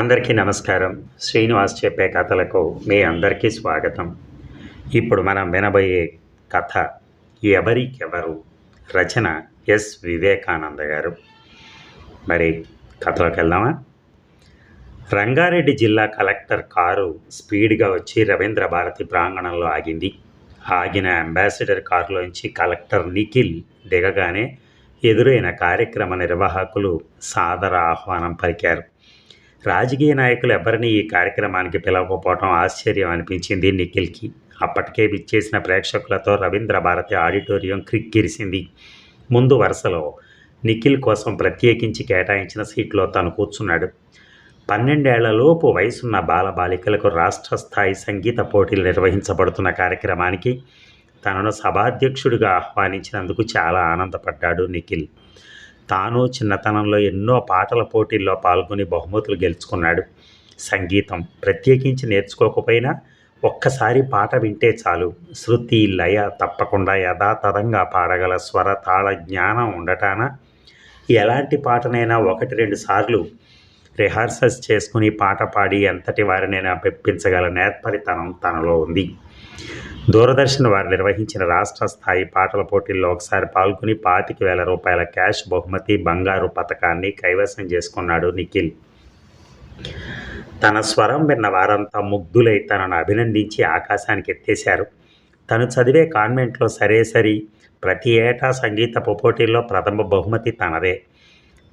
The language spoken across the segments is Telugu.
అందరికీ నమస్కారం. శ్రీనివాస్ చెప్పే కథలకు మీ అందరికీ స్వాగతం. ఇప్పుడు మనం వినబోయే కథ 'ఎవరికెవరు' రచన ఎస్. వివేకానంద గారు. మరి కథలోకి వెళ్దామా? రంగారెడ్డి జిల్లా కలెక్టర్ కారు స్పీడ్గా వచ్చి రవీంద్ర భారతి ప్రాంగణంలో ఆగింది. ఆగిన అంబాసిడర్ కారులోంచి కలెక్టర్ నిఖిల్ దిగగానే ఎదురైన కార్యక్రమ నిర్వాహకులు సాదర ఆహ్వానం పలికారు. రాజకీయ నాయకులు ఎవరిని ఈ కార్యక్రమానికి పిలవకపోవడం ఆశ్చర్యం అనిపించింది నిఖిల్కి. అప్పటికే విచ్చేసిన ప్రేక్షకులతో రవీంద్ర భారతి ఆడిటోరియం క్రిక్కిరిసింది. ముందు వరుసలో నిఖిల్ కోసం ప్రత్యేకించి కేటాయించిన సీట్లో తను కూర్చున్నాడు. 12 ఏళ్లలోపు వయసున్న బాలబాలికలకు రాష్ట్ర స్థాయి సంగీత పోటీలు నిర్వహించబడుతున్న కార్యక్రమానికి తనను సభాధ్యక్షుడిగా ఆహ్వానించినందుకు చాలా ఆనందపడ్డాడు నిఖిల్. తాను చిన్నతనంలో ఎన్నో పాటల పోటీల్లో పాల్గొని బహుమతులు గెలుచుకున్నాడు. సంగీతం ప్రత్యేకించి నేర్చుకోకపోయినా ఒక్కసారి పాట వింటే చాలు, శృతి లయ తప్పకుండా యథాతథంగా పాడగల స్వర తాళ జ్ఞానం ఉండటాన ఎలాంటి పాటనైనా 1-2 సార్లు రిహార్సల్స్ చేసుకుని పాట పాడి ఎంతటి వారినైనా మెప్పించగల నేర్పరితనం తనలో ఉంది. దూరదర్శన్ వారు నిర్వహించిన రాష్ట్ర స్థాయి పాటల పోటీల్లో ఒకసారి పాల్గొని 25,000 రూపాయల క్యాష్ బహుమతి, బంగారు పతకాన్ని కైవసం చేసుకున్నాడు నిఖిల్. తన స్వరం విన్న వారంతా ముగ్ధులై తనను అభినందించి ఆకాశానికి ఎత్తేశారు. తను చదివే కాన్వెంట్లో సరేసరి ప్రతి ఏటా సంగీతపు పోటీల్లో ప్రథమ బహుమతి తనదే.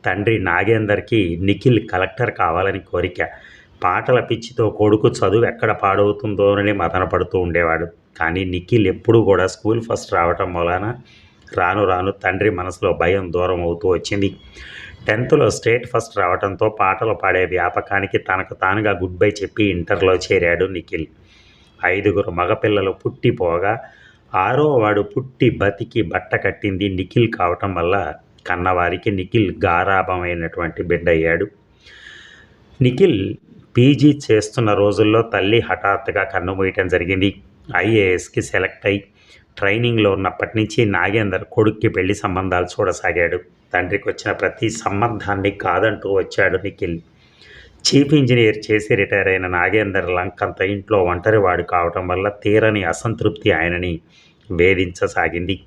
తండ్రి నాగేందర్కి నిఖిల్ కలెక్టర్ కావాలని కోరిక. పాటల పిచ్చితో కొడుకు చదువు ఎక్కడ పాడవుతుందోనని మదనపడుతూ ఉండేవాడు. కానీ నిఖిల్ ఎప్పుడూ కూడా స్కూల్ ఫస్ట్ రావటం వలన రాను రాను తండ్రి మనసులో భయం దూరం అవుతూ వచ్చింది. 10th స్టేట్ ఫస్ట్ రావడంతో పాటలు పాడే వ్యాపకానికి తనకు తానుగా గుడ్ బై చెప్పి ఇంటర్లో చేరాడు నిఖిల్. 5 మగపిల్లలు పుట్టిపోగా 6వ వాడు పుట్టి బతికి బట్ట కట్టింది నిఖిల్ కావటం వల్ల కన్నవారికి నిఖిల్ గారాభమైనటువంటి బిడ్డ అయ్యాడు. నిఖిల్ పీజీ చేస్తున్న రోజుల్లో తల్లి హఠాత్తుగా కన్నుమూయటం జరిగింది. ఐఏఎస్కి సెలెక్ట్ అయి ట్రైనింగ్లో ఉన్నప్పటి నుంచి నాగేందర్ కొడుక్కి పెళ్లి సంబంధాలు చూడసాగాడు. తండ్రికి వచ్చిన ప్రతి సంబంధాన్ని కాదంటూ వచ్చాడు నిఖిల్. చీఫ్ ఇంజనీర్ చేసి రిటైర్ అయిన నాగేందర్ లంకంత ఇంట్లో ఒంటరివాడు కావటం వల్ల తీరని అసంతృప్తి ఆయనని వేధించసాగింది.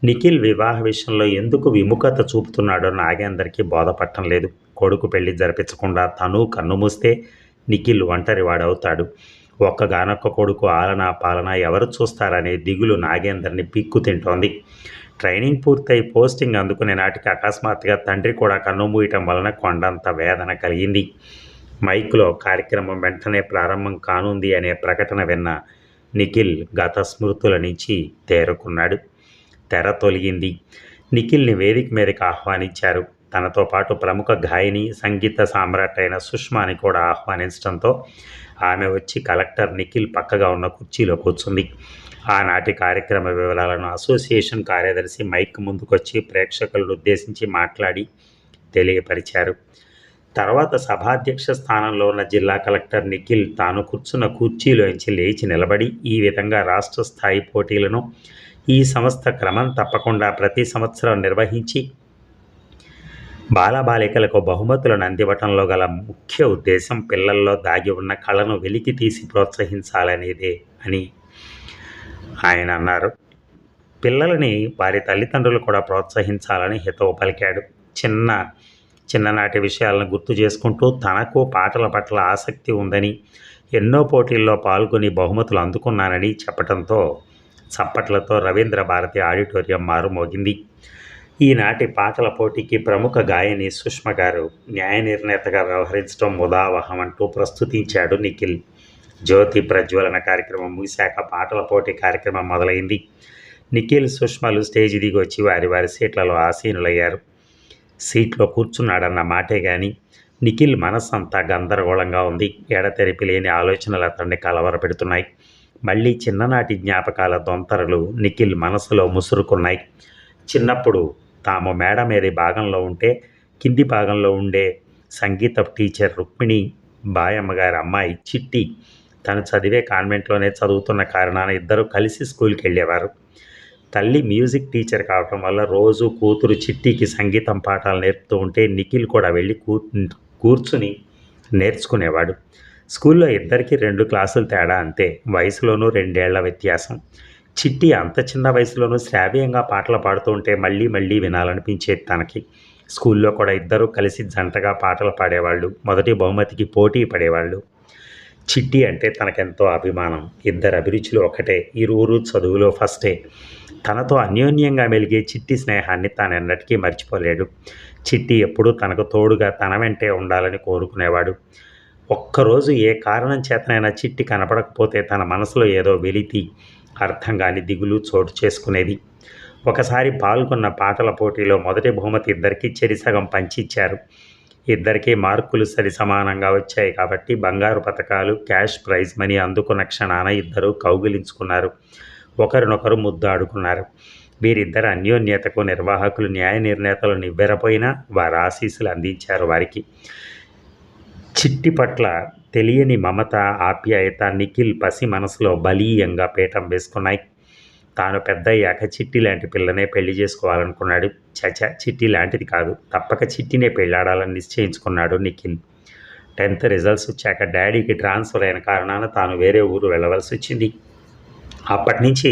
నిఖిల్ వివాహ విషయంలో ఎందుకు విముఖత చూపుతున్నాడో నాగేందర్కి బోధపట్టం లేదు. కొడుకు పెళ్లి జరిపించకుండా తను కన్నుమూస్తే నిఖిల్ ఒంటరివాడవుతాడు. ఒక్కగానొక్క కొడుకు ఆలనా పాలన ఎవరు చూస్తారనే దిగులు నాగేందర్ని పిక్కు తింటోంది. ట్రైనింగ్ పూర్తయి పోస్టింగ్ అందుకునే నాటికి అకస్మాత్తుగా తండ్రి కూడా కన్నుమూయటం వలన కొండంత వేదన కలిగింది. మైక్లో కార్యక్రమం వెంటనే ప్రారంభం కానుంది అనే ప్రకటన విన్న నిఖిల్ గత స్మృతుల నుంచి తేరుకున్నాడు. తెర తొలగింది. నిఖిల్ని వేదిక మీదకి ఆహ్వానించారు. తనతో పాటు ప్రముఖ గాయని, సంగీత సామ్రాట్ అయిన సుష్మాని కూడా ఆహ్వానించడంతో ఆమె వచ్చి కలెక్టర్ నిఖిల్ పక్కగా ఉన్న కుర్చీలో కూర్చుంది. ఆనాటి కార్యక్రమ వివరాలను అసోసియేషన్ కార్యదర్శి మైక్ ముందుకొచ్చి ప్రేక్షకులను ఉద్దేశించి మాట్లాడి తెలియపరిచారు. తర్వాత సభాధ్యక్ష స్థానంలో ఉన్న జిల్లా కలెక్టర్ నిఖిల్ తాను కూర్చున్న కుర్చీలోంచి లేచి నిలబడి ఈ విధంగా రాష్ట్ర స్థాయి పోటీలను ఈ సంస్థ క్రమం తప్పకుండా ప్రతి సంవత్సరం నిర్వహించి బాలబాలికలకు బహుమతులను అందివ్వటంలో గల ముఖ్య ఉద్దేశం పిల్లల్లో దాగి ఉన్న కళను వెలికి తీసి ప్రోత్సహించాలనేదే అని ఆయన అన్నారు. పిల్లలని వారి తల్లిదండ్రులు కూడా ప్రోత్సహించాలని హితవు పలికాడు. చిన్ననాటి విషయాలను గుర్తు చేసుకుంటూ తనకు పాటల పట్ల ఆసక్తి ఉందని, ఎన్నో పోటీల్లో పాల్గొని బహుమతులు అందుకున్నానని చెప్పడంతో చప్పట్లతో రవీంద్ర భారతి ఆడిటోరియం మారుమోగింది. ఈనాటి పాటల పోటీకి ప్రముఖ గాయని సుష్మ గారు న్యాయ నిర్ణేతగా వ్యవహరించడం ముదావహం అంటూ ప్రస్తుతించాడు నిఖిల్. జ్యోతి ప్రజ్వలన కార్యక్రమం ముగిశాక పాటల పోటీ కార్యక్రమం మొదలైంది. నిఖిల్, సుష్మలు స్టేజ్ దిగి వచ్చి వారి సీట్లలో ఆసీనులయ్యారు. సీట్లో కూర్చున్నాడన్న మాటే కానీ నిఖిల్ మనస్సంతా గందరగోళంగా ఉంది. ఎడతెరిపి లేని ఆలోచనలు అతన్ని కలవరపెడుతున్నాయి. మళ్ళీ చిన్ననాటి జ్ఞాపకాల దొంతరలు నిఖిల్ మనసులో ముసురుకున్నాయి. చిన్నప్పుడు తాము మేడ మీది భాగంలో ఉంటే కింది భాగంలో ఉండే సంగీత టీచర్ రుక్మిణి బాయమ్మ గారి అమ్మాయి చిట్టి తను చదివే కాన్వెంట్లోనే చదువుతున్న కారణాన ఇద్దరు కలిసి స్కూల్కి వెళ్ళేవారు. తల్లి మ్యూజిక్ టీచర్ కావటం వల్ల రోజు కూతురు చిట్టికి సంగీతం పాఠాలు నేర్పుతూ ఉంటే నిఖిల్ కూడా వెళ్ళి కూర్చుని నేర్చుకునేవాడు. స్కూల్లో ఇద్దరికీ 2 క్లాసులు తేడా అంతే. వయసులోనూ 2 ఏళ్ల వ్యత్యాసం. చిట్టి అంత చిన్న వయసులోనూ శ్రావ్యంగా పాటలు పాడుతూ ఉంటే మళ్ళీ మళ్ళీ వినాలనిపించేది తనకి. స్కూల్లో కూడా ఇద్దరూ కలిసి జంటగా పాటలు పాడేవాళ్ళు. మొదటి బహుమతికి పోటీ పడేవాళ్ళు. చిట్టి అంటే తనకెంతో అభిమానం. ఇద్దరి అభిరుచులు ఒకటే. ఇరువురు చదువులో ఫస్టే. తనతో అన్యోన్యంగా మెలిగే చిట్టి స్నేహాన్ని తానెన్నటికీ మర్చిపోలేడు. చిట్టి ఎప్పుడూ తనకు తోడుగా తన వెంటే ఉండాలని కోరుకునేవాడు. ఒక్కరోజు ఏ కారణం చేతనైనా చిట్టి కనపడకపోతే తన మనసులో ఏదో వెలితి, అర్థం కాని దిగులు చోటు చేసుకునేది. ఒకసారి పాల్గొన్న పాటల పోటీలో మొదటి బహుమతి ఇద్దరికీ చెరిసగం పంచిచ్చారు. ఇద్దరికీ మార్కులు సరిసమానంగా వచ్చాయి కాబట్టి బంగారు పతకాలు, క్యాష్ ప్రైజ్ మనీ అందుకున్న క్షణాన ఇద్దరూ కౌగిలించుకున్నారు. ఒకరినొకరు ముద్దాడుకున్నారు. వీరిద్దరి అన్యోన్యతకు నిర్వాహకులు, న్యాయ నిర్ణేతలు నివ్వెరపోయినా వారి ఆశీస్సులు అందించారు వారికి. చిట్టి పట్ల తెలియని మమత, ఆప్యాయత నిఖిల్ పసి మనసులో బలీయంగా పీఠం వేసుకున్నాయి. తాను పెద్దయ్యాక చిట్టి లాంటి పిల్లనే పెళ్లి చేసుకోవాలనుకున్నాడు. చిట్టి లాంటిది కాదు, తప్పక చిట్టినే పెళ్ళాడాలని నిశ్చయించుకున్నాడు నిఖిల్. 10th రిజల్ట్స్ వచ్చాక డాడీకి ట్రాన్స్ఫర్ అయిన కారణాన తాను వేరే ఊరు వెళ్ళవలసి వచ్చింది. అప్పటి నుంచి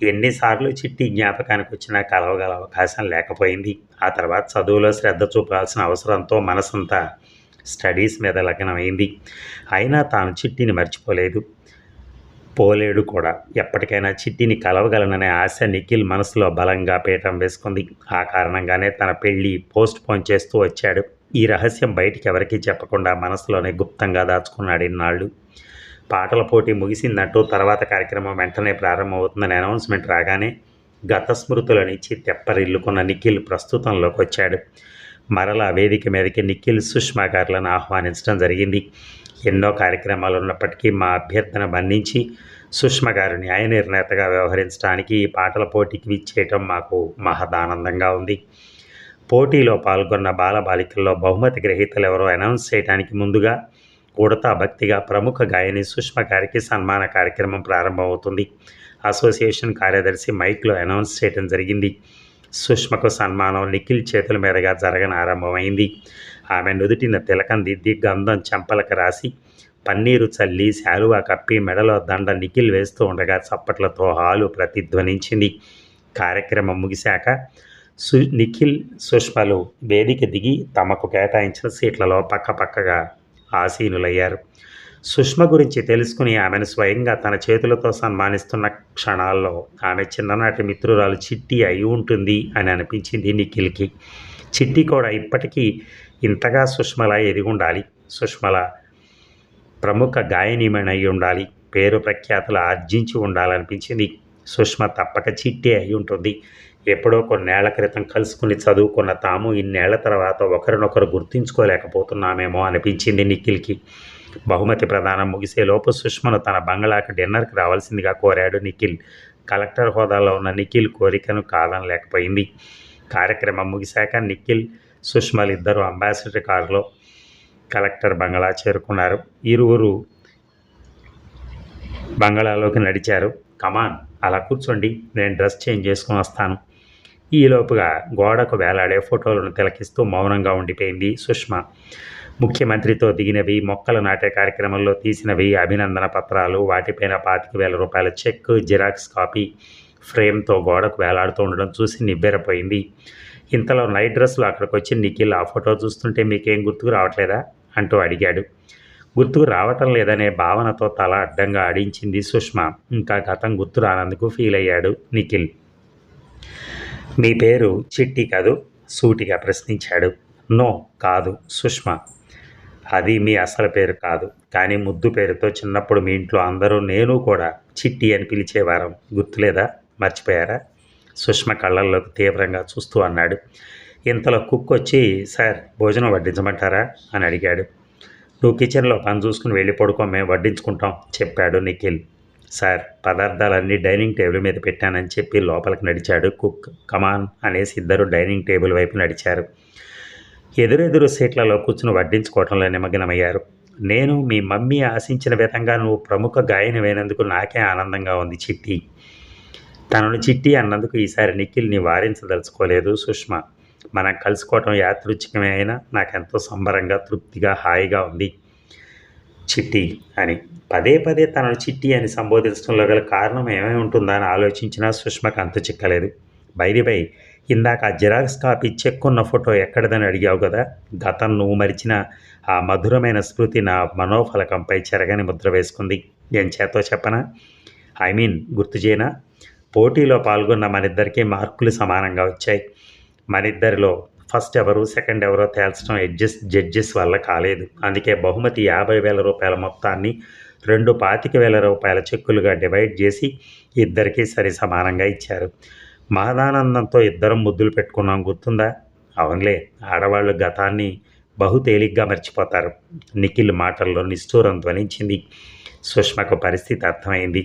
ఎన్నిసార్లు చిట్టి జ్ఞాపకానికి వచ్చినా కలవగల అవకాశం లేకపోయింది. ఆ తర్వాత చదువులో శ్రద్ధ చూపాల్సిన అవసరంతో మనసంతా స్టడీస్ మీద లగ్నమైంది. అయినా తాను చిట్టిని మర్చిపోలేదు, పోలేడు కూడా. ఎప్పటికైనా చిట్టిని కలవగలననే ఆశ నిఖిల్ మనసులో బలంగా పీఠం వేసుకుంది. ఆ కారణంగానే తన పెళ్లి పోస్ట్ పోన్ చేస్తూ వచ్చాడు. ఈ రహస్యం బయటికి ఎవరికీ చెప్పకుండా మనసులోనే గుప్తంగా దాచుకున్నాడు ఇన్నాళ్ళు. పాటల పోటీ ముగిసిందంటూ తర్వాత కార్యక్రమం వెంటనే ప్రారంభమవుతుందని అనౌన్స్మెంట్ రాగానే గత స్మృతుల నుంచి తెప్పరిల్లుకున్న నిఖిల్ ప్రస్తుతంలోకి వచ్చాడు. మరలా వేదిక మీదకి నిఖిల్, సుష్మా గారులను ఆహ్వానించడం జరిగింది. ఎన్నో కార్యక్రమాలు ఉన్నప్పటికీ మా అభ్యర్థన మన్నించి సుష్మా గారు న్యాయ నిర్ణేతగా వ్యవహరించడానికి ఈ పాటల పోటీకి విచ్చేయటం మాకు మహదానందంగా ఉంది. పోటీలో పాల్గొన్న బాలబాలికల్లో బహుమతి గ్రహీతలు ఎవరో అనౌన్స్ చేయడానికి ముందుగా ఉడతా భక్తిగా ప్రముఖ గాయని సుష్మా గారికి సన్మాన కార్యక్రమం ప్రారంభమవుతుంది. అసోసియేషన్ కార్యదర్శి మైక్లో అనౌన్స్ చేయడం జరిగింది. సుష్మకు సన్మానం నిఖిల్ చేతుల మీదుగా జరగన ఆరంభమైంది. ఆమె నుదుటిన తిలకం దిద్ది, గంధం చెంపలకు రాసి, పన్నీరు చల్లి, శాలువా కప్పి, మెడలో దండ నిఖిల్ వేస్తూ ఉండగా చప్పట్లతో హాలు ప్రతిధ్వనించింది. కార్యక్రమం ముగిశాక నిఖిల్, సుష్మలు వేదిక దిగి తమకు కేటాయించిన సీట్లలో పక్కపక్కగా ఆసీనులయ్యారు. సుష్మ గురించి తెలుసుకుని ఆమెను స్వయంగా తన చేతులతో సన్మానిస్తున్న క్షణాల్లో ఆమె చిన్ననాటి మిత్రురాలు చిట్టి అయి ఉంటుంది అని అనిపించింది నిఖిల్కి. చిట్టి కూడా ఇప్పటికీ ఇంతగా సుష్మలా ఎదిగుండాలి, సుష్మల ప్రముఖ గాయనీమణి అయి ఉండాలి, పేరు ప్రఖ్యాతులు ఆర్జించి ఉండాలనిపించింది. సుష్మ తప్పక చిట్టి అయి ఉంటుంది. ఎప్పుడో కొన్నేళ్ల క్రితం కలుసుకుని చదువుకున్న తాము ఇన్నేళ్ల తర్వాత ఒకరినొకరు గుర్తించుకోలేకపోతున్నామేమో అనిపించింది నిఖిల్కి. బహుమతి ప్రదానం ముగిసేలోపు సుష్మను తన బంగళాకు డిన్నర్కి రావాల్సిందిగా కోరాడు నిఖిల్. కలెక్టర్ హోదాలో ఉన్న నిఖిల్ కోరికను కాదనలేకపోయింది. కార్యక్రమం ముగిశాక నిఖిల్, సుష్మలు ఇద్దరు అంబాసిడర్ కారులో కలెక్టర్ బంగళా చేరుకున్నారు. ఇరువురు బంగళాలోకి నడిచారు. కమాన్, అలా కూర్చోండి, నేను డ్రెస్ చేంజ్ చేసుకుని వస్తాను. ఈలోపుగా గోడకు వేలాడే ఫోటోలను తిలకిస్తూ మౌనంగా ఉండిపోయింది సుష్మ. ముఖ్యమంత్రితో దిగినవి, మొక్కలు నాటే కార్యక్రమంలో తీసినవి, అభినందన పత్రాలు, వాటిపైన 25,000 రూపాయల చెక్, జిరాక్స్ కాపీ ఫ్రేమ్తో గోడకు వేలాడుతూ ఉండడం చూసి నివ్వెరపోయింది. ఇంతలో నైట్ డ్రెస్లో అక్కడికి వచ్చి నిఖిల్ ఆ ఫోటో చూస్తుంటే మీకేం గుర్తుకు రావట్లేదా అంటూ అడిగాడు. గుర్తుకు రావటం లేదనే భావనతో తల అడ్డంగా ఆడించింది సుష్మ. ఇంకా గతం గుర్తు రానందుకు ఫీల్ అయ్యాడు నిఖిల్. మీ పేరు చిట్టి కాదు? సూటిగా ప్రశ్నించాడు. నో, కాదు సుష్మ. అది మీ అసలు పేరు కాదు, కానీ ముద్దు పేరుతో చిన్నప్పుడు మీ ఇంట్లో అందరూ, నేను కూడా చిట్టి అని పిలిచేవారం, గుర్తులేదా? మర్చిపోయారా? సుష్మ కళ్ళల్లోకి తీవ్రంగా చూస్తూ అన్నాడు. ఇంతలో కుక్ వచ్చి, సార్ భోజనం వడ్డించమంటారా అని అడిగాడు. నువ్వు కిచెన్లో పని చూసుకుని వెళ్ళి పడుకో, మేము వడ్డించుకుంటాం చెప్పాడు నిఖిల్. సార్, పదార్థాలన్నీ డైనింగ్ టేబుల్ మీద పెట్టానని చెప్పి లోపలికి నడిచాడు కుక్. కమాన్ అనేసి ఇద్దరు డైనింగ్ టేబుల్ వైపు నడిచారు. ఎదురెదురు సీట్లలో కూర్చుని వడ్డించుకోవటంలో నిమగ్నమయ్యారు. నేను మీ మమ్మీ ఆశించిన విధంగా నువ్వు ప్రముఖ గాయనివైనందుకు నాకే ఆనందంగా ఉంది చిట్టి. తనను చిట్టి అన్నందుకు ఈసారి నిఖిల్ని వారించదలుచుకోలేదు సుష్మ. మనం కలుసుకోవటం యాదృచ్ఛికమే అయినా నాకెంతో సంబరంగా, తృప్తిగా, హాయిగా ఉంది. చిట్టి అని. పదే పదే తనను చిట్టి అని సంబోధించడంలో గల కారణం ఏమై ఉంటుందా అని ఆలోచించినా సుష్మకు అంతు చిక్కలేదు. బై ది బై, ఇందాక ఆ జిరాక్స్ కాపీ చెక్కున్న ఫోటో ఎక్కడిదని అడిగావు కదా! గతం నువ్వు మరిచిన ఆ మధురమైన స్మృతి నా మనోఫలకంపై చెరగని ముద్ర వేసుకుంది. ఎంచేతో చెప్పనా? ఐ మీన్ గుర్తు చేయనా? పోటీలో పాల్గొన్న మనిద్దరికీ మార్కులు సమానంగా వచ్చాయి. మనిద్దరిలో ఫస్ట్ ఎవరు, సెకండ్ ఎవరో తేల్చడం జడ్జెస్ వల్ల కాలేదు. అందుకే బహుమతి 50,000 రూపాయల మొత్తాన్ని 25,000 రూపాయల చెక్కులుగా డివైడ్ చేసి ఇద్దరికీ సరి సమానంగా ఇచ్చారు. మహదానందంతో ఇద్దరం ముద్దులు పెట్టుకున్నాం, గుర్తుందా? అవునులే, ఆడవాళ్ళు గతాన్ని బహు తేలిగ్గా మర్చిపోతారు. నిఖిల్ మాటల్లో నిష్ఠూరం ధ్వనించింది. సుష్మకు పరిస్థితి అర్థమైంది.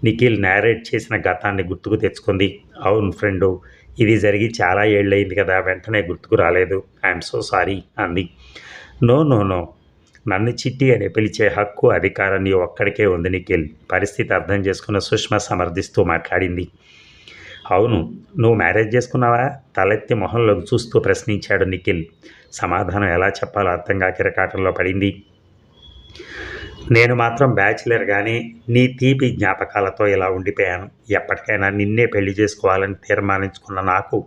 నిఖిల్ నేరేట్ చేసిన గతాన్ని గుర్తుకు తెచ్చుకుంది. అవును ఫ్రెండు, ఇది జరిగి చాలా ఏళ్ళయింది కదా, వెంటనే గుర్తుకు రాలేదు. ఐఎమ్ సో సారీ అంది. నో నో నో, నన్ను చిట్టి అని పిలిచే హక్కు, అధికారం నీ ఒక్కడికే ఉంది నిఖిల్. పరిస్థితి అర్థం చేసుకున్న సుష్మ సమర్థిస్తూ మాట్లాడింది. అవును, నువ్వు మ్యారేజ్ చేసుకున్నావా? తలెత్తి మొహంలోకి చూస్తూ ప్రశ్నించాడు నిఖిల్. సమాధానం ఎలా చెప్పాలో అర్థంగా కిరకాటంలో పడింది. నేను మాత్రం బ్యాచిలర్గానే నీ తీపి జ్ఞాపకాలతో ఇలా ఉండిపోయాను. ఎప్పటికైనా నిన్నే పెళ్లి చేసుకోవాలని తీర్మానించుకున్న నాకు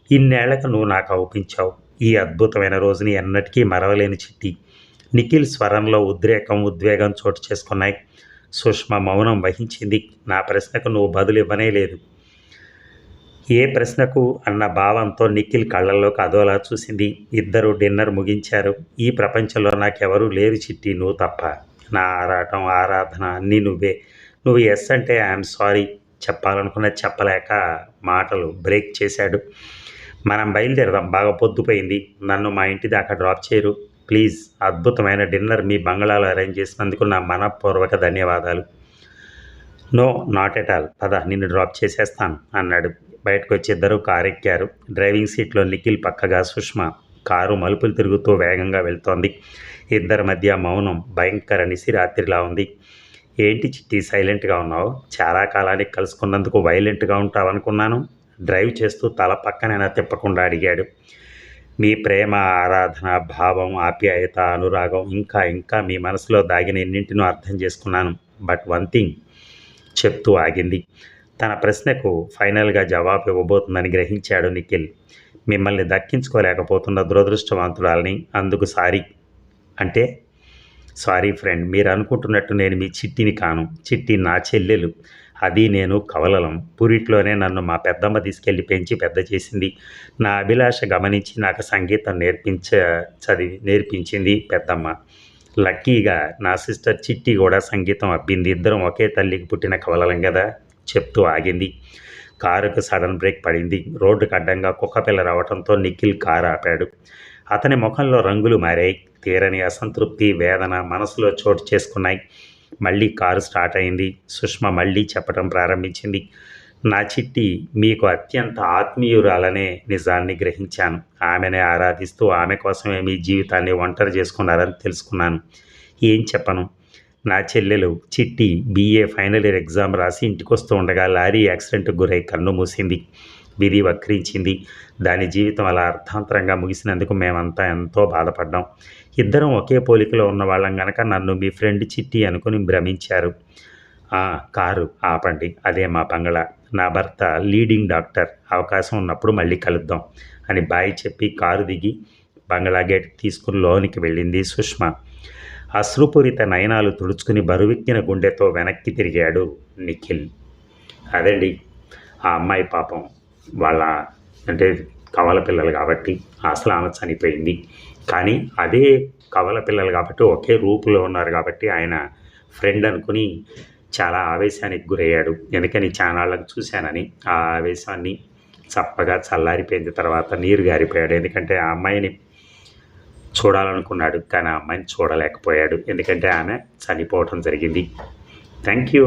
ఇన్నేళ్లకు నువ్వు నాకు అవుపించావు. ఈ అద్భుతమైన రోజుని ఎన్నటికీ మరవలేని చిట్టి. నిఖిల్ స్వరంలో ఉద్రేకం, ఉద్వేగం చోటు చేసుకున్నాయి. సుష్మ మౌనం వహించింది. నా ప్రశ్నకు నువ్వు బదులు ఇవ్వనే లేదు. ఏ ప్రశ్నకు అన్న భావంతో నిఖిల్ కళ్ళల్లోకి అదోలా చూసింది. ఇద్దరు డిన్నర్ ముగించారు. ఈ ప్రపంచంలో నాకెవరూ లేరు చిట్టి, నువ్వు తప్ప. నా ఆరాటం, ఆరాధన అన్నీ నువ్వే. నువ్వు ఎస్ అంటే ఐఎమ్ సారీ చెప్పాలనుకున్నది చెప్పలేక మాటలు బ్రేక్ చేశాడు. మనం బయలుదేరదాం, బాగా పొద్దుపోయింది. నన్ను మా ఇంటి దాకా డ్రాప్ చేయరు ప్లీజ్. అద్భుతమైన డిన్నర్ మీ బంగళాలో అరేంజ్ చేసినందుకు నా మనపూర్వక ధన్యవాదాలు. No, not at all. పద, నిన్ను డ్రాప్ చేసేస్తాను అన్నాడు. బయటకు వచ్చి ఇద్దరు కారు ఎక్కారు. డ్రైవింగ్ సీట్లో నిఖిల్ పక్కగా సుష్మ. కారు మలుపులు తిరుగుతూ వేగంగా వెళ్తోంది. ఇద్దరి మధ్య మౌనం భయంకర నిశిరాత్రిలా ఉంది. ఏంటి చిట్టి సైలెంట్గా ఉన్నావు? చాలా కాలానికి కలుసుకున్నందుకు వైలెంట్గా ఉంటావు అనుకున్నాను. డ్రైవ్ చేస్తూ తల పక్కనైనా తిప్పకుండా అడిగాడు. మీ ప్రేమ, ఆరాధన, భావం, ఆప్యాయత, అనురాగం, ఇంకా ఇంకా మీ మనసులో దాగిన ఎన్నింటినో అర్థం చేసుకున్నాను. బట్ వన్ థింగ్ చెప్తూ ఆగింది. తన ప్రశ్నకు ఫైనల్గా జవాబు ఇవ్వబోతుందని గ్రహించాడు నిఖిల్. మిమ్మల్ని దక్కించుకోలేకపోతున్న దురదృష్టవంతురాలని, అందుకు సారీ. అంటే? సారీ ఫ్రెండ్, మీరు అనుకుంటున్నట్టు నేను మీ చిట్టిని కాను. చిట్టి నా చెల్లెలు. అది నేను కవలలం. పురిట్లోనే నన్ను మా పెద్దమ్మ తీసుకెళ్ళి పెంచి పెద్ద చేసింది. నా అభిలాష గమనించి నాకు సంగీతం నేర్పించింది పెద్దమ్మ. లక్కీగా నా సిస్టర్ చిట్టి కూడా సంగీతం అబ్బింది. ఇద్దరం ఒకే తల్లికి పుట్టిన కవలలం కదా. చెప్తూ ఆగింది. కారుకు సడన్ బ్రేక్ పడింది. రోడ్డుకు అడ్డంగా కుక్కపిల్ల రావడంతో నిఖిల్ కారు ఆపాడు. అతని ముఖంలో రంగులు మారాయి. తీరని అసంతృప్తి, వేదన మనసులో చోటు చేసుకున్నాయి. మళ్ళీ కారు స్టార్ట్ అయింది. సుష్మ మళ్ళీ చెప్పడం ప్రారంభించింది. నా చిట్టి మీకు అత్యంత ఆత్మీయురాలనే నిజాన్ని గ్రహించాను. ఆమెనే ఆరాధిస్తూ ఆమె కోసమే మీ జీవితాన్ని ఒంటరి చేసుకున్నారని తెలుసుకున్నాను. ఏం చెప్పను. నా చెల్లెలు చిట్టి BA ఫైనల్ ఇయర్ ఎగ్జామ్ రాసి ఇంటికొస్తూ ఉండగా లారీ యాక్సిడెంట్కి గురై కన్ను మూసింది. విధి వక్రించింది. దాని జీవితం అలా అర్థాంతరంగా ముగిసినందుకు మేమంతా ఎంతో బాధపడ్డాం. ఇద్దరం ఒకే పోలికలో ఉన్నవాళ్ళం గనక నన్ను మీ ఫ్రెండ్ చిట్టి అనుకుని భ్రమించారు. కారు ఆపండి, అదే మా బంగళా. నా భర్త లీడింగ్ డాక్టర్. అవకాశం ఉన్నప్పుడు మళ్ళీ కలుద్దాం అని బాయ్ చెప్పి కారు దిగి బంగళా గేట్ తీసుకుని లోనికి వెళ్ళింది సుష్మ. అశ్రుపూరిత నయనాలు తుడుచుకుని బరువెక్కిన గుండెతో వెనక్కి తిరిగాడు నిఖిల్. అదండి ఆ అమ్మాయి పాపం. వాళ్ళ అంటే కవల పిల్లలు కాబట్టి అసలు ఆమె చనిపోయింది. కానీ అదే కవల పిల్లలు కాబట్టి ఒకే రూపులో ఉన్నారు కాబట్టి ఆయన ఫ్రెండ్ అనుకుని చాలా ఆవేశానికి గురయ్యాడు. ఎందుకని చానాళ్ళకు చూశానని ఆ ఆవేశాన్ని చప్పగా చల్లారిపోయిన తర్వాత నీరు గారిపోయాడు. ఎందుకంటే ఆ అమ్మాయిని చూడాలనుకున్నాడు, కానీ ఆ అమ్మాయిని చూడలేకపోయాడు. ఎందుకంటే ఆమె చనిపోవటం జరిగింది. Thank you.